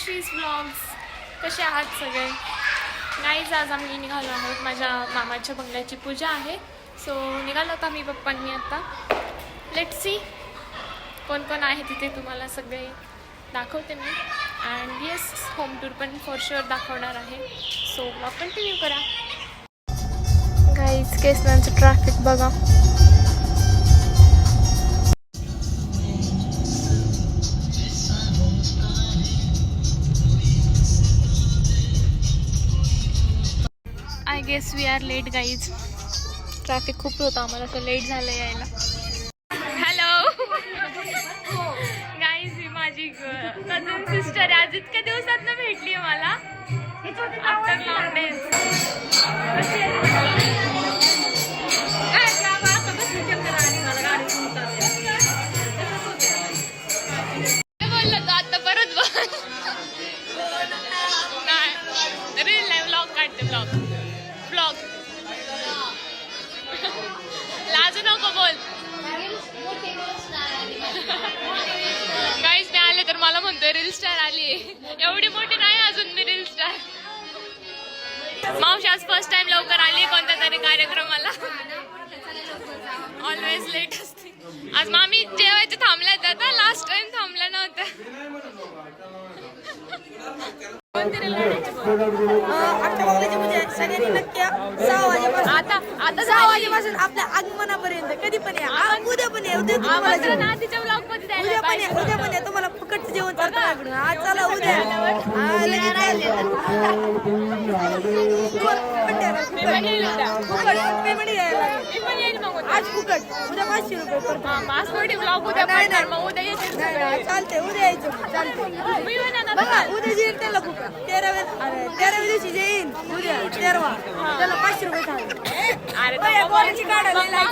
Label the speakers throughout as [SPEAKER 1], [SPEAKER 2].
[SPEAKER 1] मावशीज vlogs. कसे आहात सगळे? नाहीच, आज आम्ही निघालो आहोत. माझ्या मामाच्या बंगल्याची पूजा आहे, सो निघालो होता मी पप्पांनी आता. लेट्स सी कोण कोण आहे तिथे, तुम्हाला सगळे दाखवते मी. अँड येस, होम टूर पण फॉर शुअर दाखवणार आहे, सो ब्लॉग कंटिन्यू करा. गाईज, केसनांचं ट्रॅफिक बघा. I guess we are late guys. Traffic खूप होतं, आम्हाला असं लेट झालं यायला. हॅलो गाईज, ही माझी कझन सिस्टर आहे. आज इतक्या दिवसात ना भेटली आहे मला, आफ्टर लॉंग डेज. बोललं तो आता परत बघ. नाही, रील नाही, व्लॉग काढते. ब्लॉग लाजू नको, बोल. गाईज, मी आले तर मला म्हणतोय रील स्टार आली. एवढी मोठी नाही अजून मी रील स्टार. मावशी आज फर्स्ट टाइम लवकर आली कोणत्या तरी कार्यक्रमाला. ऑलवेज लेट असते. आज मामी जेवायचं थांबल्या जाता, लास्ट टाइम थांबल्या नव्हत्या. आता 6 वाजेपासून आपल्या आगमनापर्यंत कधी पण या, उद्या पण या, उद्या पण या. तुम्हाला फुकटचं जेवण चालतं. आज चला उद्या. आज फुकट, उद्या 500 रुपये. चालते, उद्या यायचं. चालते बघा, उद्या जे येईल त्याला फुकट. 13व्या दिवशी जे येईल उद्या 13वा, त्याला 500 रुपये खावे. गोराची काढायला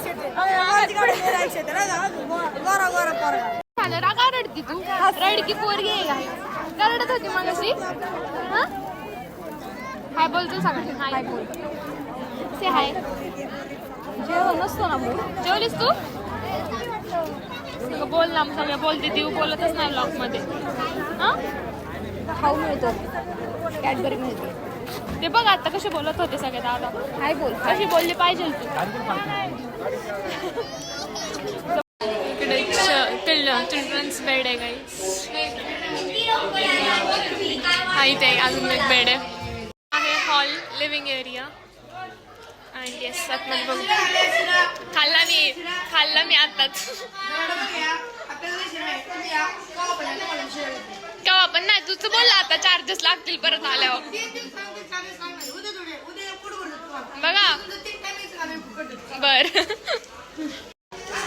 [SPEAKER 1] गोरा रागा रडती तू. रडकी पोरगी आहे का? रडत होती मग अशी. हाय बोलतो सगळ्यांना. हाय बोल, से हाय. जेवण नसतो ना मग. जेवलीस तू? बोल ना. सगळं बोलते ती, बोलतच नाही ब्लॉग मध्ये. खाऊ मिळतो, कॅडबरी मिळते. ते बघ आता कसे बोलत होते सगळे. दादा हाय बोल, कशी बोलली पाहिजे तू. इकडे चिल्ड्रन्स बेड आहे गाईस. हा, इथे अजून एक बेड आहे. Hall, living area. And yes, आतमध्ये बघू. खाल्ला मी आताच. केव्हा पण नाही, तुझं बोलला आता चार्जेस लागतील परत आल्यावर. बघा बर.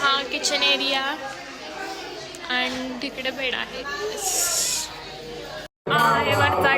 [SPEAKER 1] हा किचन एरिया आणि तिकडे बेड आहे. हे वरचा